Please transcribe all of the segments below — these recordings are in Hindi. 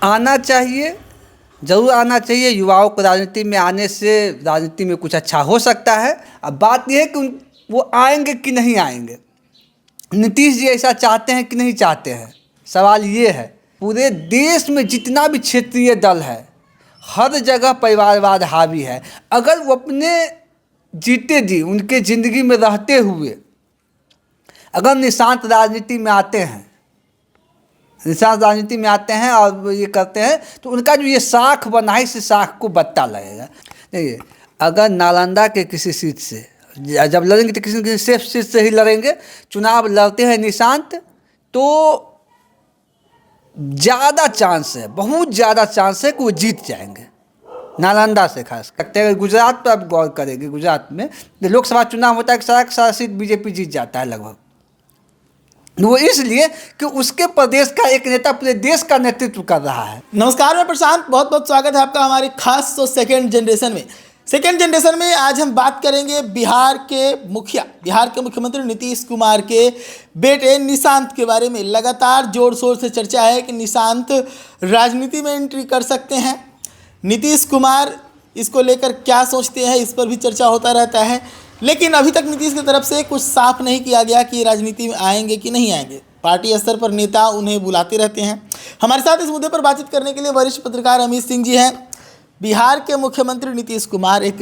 आना चाहिए, ज़रूर आना चाहिए। युवाओं को राजनीति में आने से राजनीति में कुछ अच्छा हो सकता है। अब बात यह है कि वो आएंगे कि नहीं आएंगे। नीतीश जी ऐसा चाहते हैं कि नहीं चाहते हैं, सवाल ये है। पूरे देश में जितना भी क्षेत्रीय दल है, हर जगह परिवारवाद हावी है। अगर वो अपने जीते जी उनके ज़िंदगी में रहते हुए अगर निशांत राजनीति में आते हैं, निशांत राजनीति में आते हैं और ये करते हैं, तो उनका जो ये साख बना है, इस साख को बत्ता लगेगा। देखिए, अगर नालंदा के किसी सीट से जब लड़ेंगे तो किसी न किसी सेफ सीट से ही लड़ेंगे। चुनाव लड़ते हैं निशांत तो ज़्यादा चांस है, बहुत ज़्यादा चांस है कि वो जीत जाएंगे नालंदा से। खास करते हैं गुजरात पर आप गौर करेंगे, गुजरात में लोकसभा चुनाव होता है कि सारा सीट बीजेपी जीत जाता है लगभग। वो इसलिए कि उसके प्रदेश का एक नेता पूरे देश का नेतृत्व कर रहा है। नमस्कार, मैं प्रशांत, बहुत बहुत स्वागत है आपका हमारे खास शो सेकेंड जनरेशन में। सेकेंड जनरेशन में आज हम बात करेंगे बिहार के मुख्यमंत्री नीतीश कुमार के बेटे निशांत के बारे में। लगातार जोर शोर से चर्चा है कि निशांत राजनीति में एंट्री कर सकते हैं। नीतीश कुमार इसको लेकर क्या सोचते हैं, इस पर भी चर्चा होता रहता है, लेकिन अभी तक नीतीश की तरफ से कुछ साफ नहीं किया गया कि राजनीति में आएंगे कि नहीं आएंगे। पार्टी स्तर पर नेता उन्हें बुलाते रहते हैं। हमारे साथ इस मुद्दे पर बातचीत करने के लिए वरिष्ठ पत्रकार अमित सिंह जी हैं। बिहार के मुख्यमंत्री नीतीश कुमार एक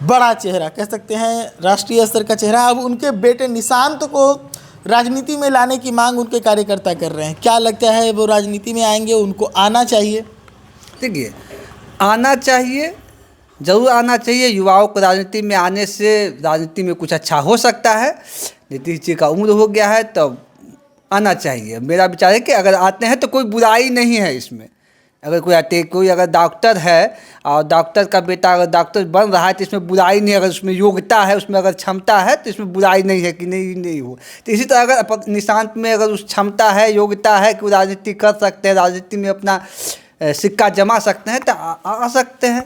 बड़ा चेहरा, कह सकते हैं राष्ट्रीय स्तर का चेहरा, अब उनके बेटे निशांत को राजनीति में लाने की मांग उनके कार्यकर्ता कर रहे हैं। क्या लगता है, वो राजनीति में आएंगे, उनको आना चाहिए? देखिए, आना चाहिए, ज़रूर आना चाहिए। युवाओं को राजनीति में आने से राजनीति में कुछ अच्छा हो सकता है। नीतीश जी का उम्र हो गया है, तो आना चाहिए। मेरा विचार है कि अगर आते हैं तो कोई बुराई नहीं है इसमें। अगर कोई अगर डॉक्टर है और डॉक्टर का बेटा अगर डॉक्टर बन रहा है तो इसमें बुराई नहीं। अगर उसमें योग्यता है, उसमें अगर क्षमता है तो इसमें बुराई नहीं है कि नहीं हो। तो इसी तरह अगर निशांत में अगर उस क्षमता है, योग्यता है कि वो राजनीति कर सकते हैं, राजनीति में अपना सिक्का जमा सकते हैं, तो आ सकते हैं,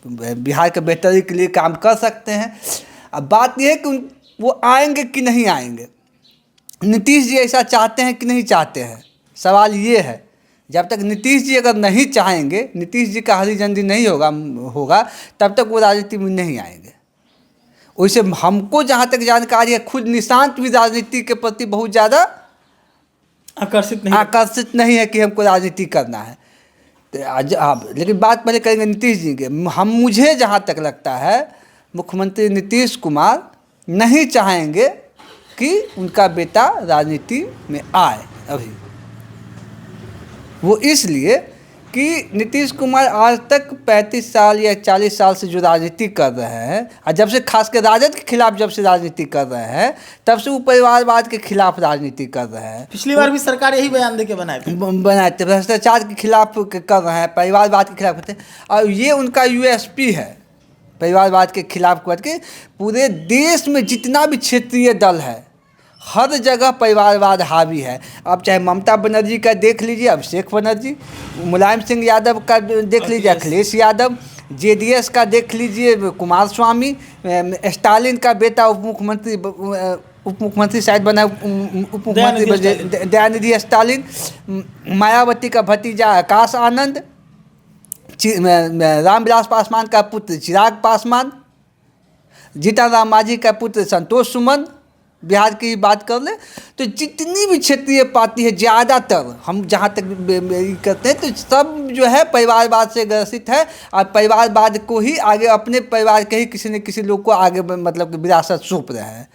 बिहार के बेहतरी के लिए काम कर सकते हैं। अब बात यह है कि वो आएंगे कि नहीं आएंगे। नीतीश जी ऐसा चाहते हैं कि नहीं चाहते हैं, सवाल ये है। जब तक नीतीश जी अगर नहीं चाहेंगे, नीतीश जी का हरी झंडी नहीं होगा तब तक वो राजनीति में नहीं आएंगे। वैसे हमको जहाँ तक जानकारी है, खुद निशांत भी राजनीति के प्रति बहुत ज़्यादा आकर्षित नहीं है कि हमको राजनीति करना है। लेकिन बात पहले करेंगे नीतीश जी के। मुझे जहाँ तक लगता है, मुख्यमंत्री नीतीश कुमार नहीं चाहेंगे कि उनका बेटा राजनीति में आए अभी। वो इसलिए कि नीतीश कुमार आज तक 35 साल या 40 साल से जो राजनीति कर रहे हैं, और जब से खासकर राजद के खिलाफ जब से राजनीति कर रहे हैं, तब से वो परिवारवाद के खिलाफ राजनीति कर रहे हैं। पिछली बार भी सरकार यही बयान देके बनाए थे, भ्रष्टाचार के खिलाफ कर रहे हैं, परिवारवाद के खिलाफ करते हैं। और ये उनका यूएसपी है, परिवारवाद के खिलाफ करके पूरे देश में जितना भी क्षेत्रीय दल है, हर जगह परिवारवाद हावी है। अब चाहे ममता बनर्जी का देख लीजिए, अभिषेक बनर्जी, मुलायम सिंह यादव का देख लीजिए, अखिलेश यादव, जेडीएस का देख लीजिए कुमार स्वामी, स्टालिन का बेटा उप मुख्यमंत्री शायद बना, उप मुख्यमंत्री दयानिधि स्टालिन, मायावती का भतीजा आकाश आनंद, रामविलास पासवान का पुत्र चिराग पासवान, जीतन राम मांझी का पुत्र संतोष सुमन, बिहार की बात कर ले तो जितनी भी क्षेत्रीय पार्टी है, ज़्यादातर हम जहाँ तक करते हैं, तो सब जो है परिवारवाद से ग्रसित है। और परिवारवाद को ही आगे, अपने परिवार के ही किसी न किसी लोग को आगे मतलब विरासत सौंप रहे हैं।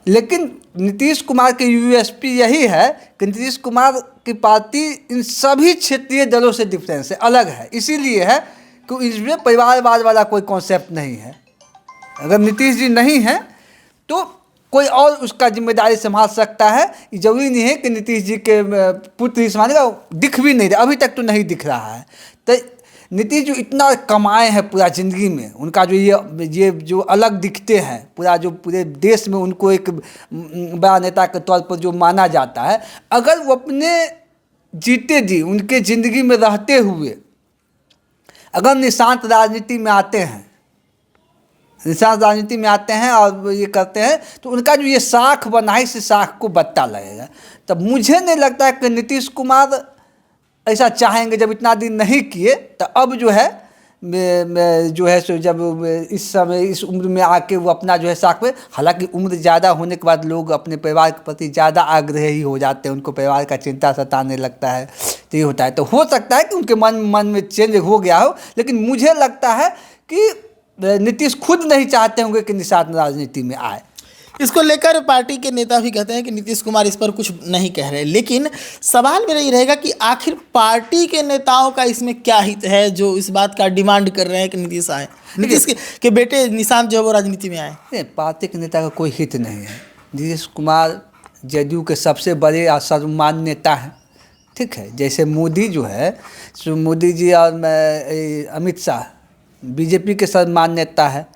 लेकिन नीतीश कुमार के यूएसपी यही है कि नीतीश कुमार की पार्टी इन सभी क्षेत्रीय दलों से डिफरेंस है, अलग है। इसीलिए है कि इसमें परिवारवाद वाला कोई कॉन्सेप्ट नहीं है। अगर नीतीश जी नहीं हैं तो कोई और उसका जिम्मेदारी संभाल सकता है। ये जरूरी नहीं है कि नीतीश जी के पुत्र ही संभालेगा, दिख भी नहीं रहा, अभी तक तो नहीं दिख रहा है। तो नीतीश जो इतना कमाए हैं पूरा ज़िंदगी में, उनका जो ये जो अलग दिखते हैं, पूरा जो पूरे देश में उनको एक बड़ा नेता के तौर पर जो माना जाता है, अगर वो अपने जीते जी उनके ज़िंदगी में रहते हुए अगर निशांत राजनीति में आते हैं, निशांत राजनीति में आते हैं और ये करते हैं, तो उनका जो ये साख बना है, इस साख को बत्ता लगेगा। तब मुझे नहीं लगता है कि नीतीश कुमार ऐसा चाहेंगे, जब इतना दिन नहीं किए तो अब जो है जो है सो जब इस समय इस उम्र में आके वो अपना जो है साख पे, हालांकि उम्र ज़्यादा होने के बाद लोग अपने परिवार के प्रति ज़्यादा आग्रही हो जाते हैं, उनको परिवार का चिंता सताने लगता है, तो ये होता है। तो हो सकता है कि उनके मन में चेंज हो गया हो, लेकिन मुझे लगता है कि नीतीश खुद नहीं चाहते होंगे कि निषाद राजनीति में आए। इसको लेकर पार्टी के नेता भी कहते हैं कि नीतीश कुमार इस पर कुछ नहीं कह रहे, लेकिन सवाल मेरा ये रहेगा कि आखिर पार्टी के नेताओं का इसमें क्या हित है जो इस बात का डिमांड कर रहे हैं कि नीतीश आए, नीतीश के बेटे निशांत जो है वो राजनीति में आए। पार्टी के नेता का कोई हित नहीं है। नीतीश कुमार जदयू के सबसे बड़े और सर्वमान्य नेता हैं, ठीक है। जैसे मोदी जो है सो मोदी जी और अमित शाह बीजेपी के सर्वमान्य नेता है,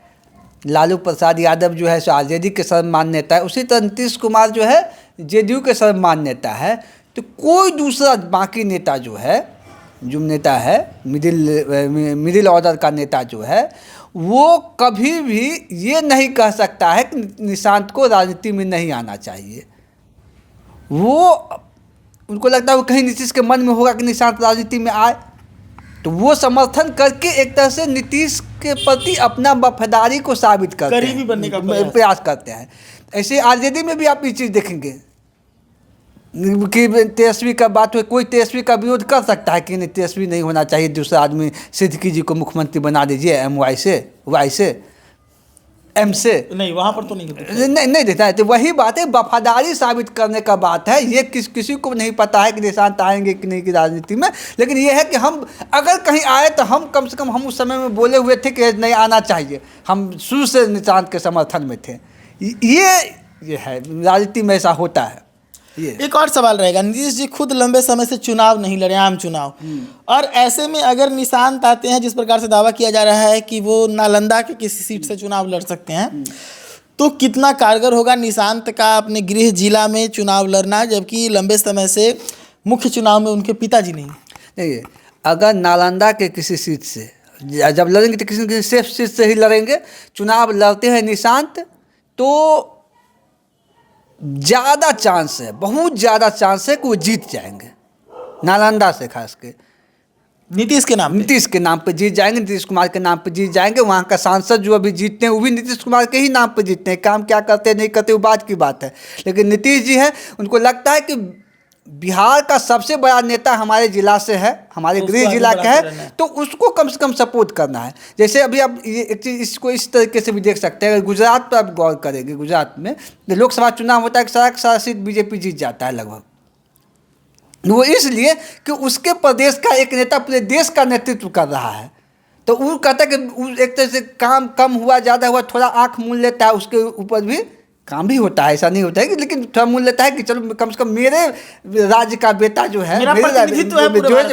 लालू प्रसाद यादव जो है सो आरजेडी के सर्वमान्य नेता है, उसी तरह नीतीश कुमार जो है जेडीयू के सर्वमान्य नेता है। तो कोई दूसरा बाकी नेता जो नेता है मिडिल ऑर्डर का नेता जो है, वो कभी भी ये नहीं कह सकता है कि निशांत को राजनीति में नहीं आना चाहिए। वो उनको लगता है वो कहीं नीतीश के मन में होगा कि निशांत राजनीति में आए, तो वो समर्थन करके एक तरह से नीतीश के प्रति अपना वफादारी को साबित करते हैं, करीबी बनने का प्रयास करते हैं। ऐसे आरजेडी में भी आप ये चीज़ देखेंगे कि तेजस्वी का बात हो, कोई तेजस्वी का विरोध कर सकता है कि नहीं तेजस्वी नहीं होना चाहिए, दूसरा आदमी सिद्दीकी जी को मुख्यमंत्री बना दीजिए MY से Y से M से, नहीं वहाँ पर तो नहीं देता है। तो वही बात है, वफादारी साबित करने का बात है। ये किसी को नहीं पता है कि निशांत आएंगे कि नहीं की राजनीति में, लेकिन ये है कि हम अगर कहीं आए तो हम कम से कम हम उस समय में बोले हुए थे कि नहीं आना चाहिए, हम शुरू से निशांत के समर्थन में थे। ये है राजनीति में ऐसा होता है। एक और सवाल रहेगा, नीतीश जी खुद लंबे समय से चुनाव नहीं लड़े, आम चुनाव, और ऐसे में अगर निशांत आते हैं, जिस प्रकार से दावा किया जा रहा है कि वो नालंदा के किसी सीट से चुनाव लड़ सकते हैं, तो कितना कारगर होगा निशांत का अपने गृह जिला में चुनाव लड़ना, जबकि लंबे समय से मुख्य चुनाव में उनके पिताजी नहीं। अगर नालंदा के किसी सीट से जब लड़ेंगे तो किसी न किसी सेफ सीट से ही लड़ेंगे। चुनाव लड़ते हैं निशांत तो ज़्यादा चांस है, बहुत ज़्यादा चांस है कि वो जीत जाएंगे, नालंदा से खास के नीतीश के नाम पे जीत जाएंगे, नीतीश कुमार के नाम पे जीत जाएंगे। वहाँ का सांसद जो अभी जीतते हैं वो भी नीतीश कुमार के ही नाम पे जीतते हैं। काम क्या करते हैं नहीं करते वो बात की बात है, लेकिन नीतीश जी हैं, उनको लगता है कि बिहार का सबसे बड़ा नेता हमारे जिला से है, हमारे गृह जिला का है, तो उसको कम से कम सपोर्ट करना है। जैसे अभी आप ये एक चीज़ इसको इस तरीके से भी देख सकते हैं, अगर गुजरात पर आप गौर करेंगे, गुजरात में लोकसभा चुनाव होता है कि सारा सीट बीजेपी जीत जाता है लगभग। वो इसलिए कि उसके प्रदेश का एक नेता पूरे देश का नेतृत्व कर रहा है, तो वो कहता है कि एक तरह से काम कम हुआ ज़्यादा हुआ थोड़ा आँख मूंद लेता है, उसके ऊपर भी काम भी होता है, ऐसा नहीं होता है कि, लेकिन थोड़ा मूल्य लेता है कि चलो कम से कम मेरे राज्य का बेटा जो है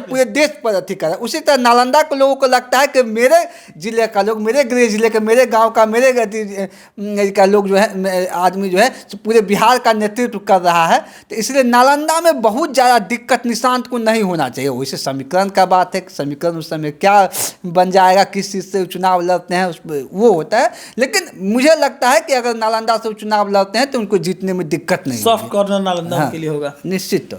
पूरे देश पर अथी कर। उसी तरह नालंदा के लोगों को लगता है कि मेरे जिले का लोग, मेरे गृह जिले के, मेरे गांव का, मेरे का लोग जो है आदमी जो है पूरे बिहार का नेतृत्व कर रहा है, तो इसलिए नालंदा में बहुत ज़्यादा दिक्कत निशांत को नहीं होना चाहिए। वैसे समीकरण का बात है कि समीकरण उस समय क्या बन जाएगा, किस चीज़ से चुनाव लड़ते हैं, उस वो होता है। लेकिन मुझे लगता है कि अगर नालंदा से चुनाव लड़ते हैं तो उनको जीतने में दिक्कत नहीं, सॉफ्ट कॉर्नर नालंदा के लिए होगा निश्चित। तो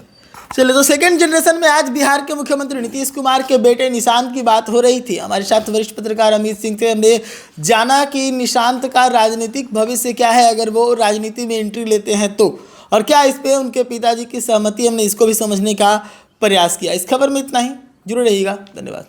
चलिए, तो सेकंड जनरेशन में आज बिहार के मुख्यमंत्री नीतीश कुमार के बेटे निशांत की बात हो रही थी। हमारे साथ वरिष्ठ पत्रकार अमित सिंह से हमने जाना कि निशांत का राजनीतिक भविष्य क्या है अगर वो राजनीति में एंट्री लेते हैं तो, और क्या इस पे उनके पिताजी की सहमति, हमने इसको भी समझने का प्रयास किया। इस खबर में इतना ही, जुड़े रहिएगा, धन्यवाद।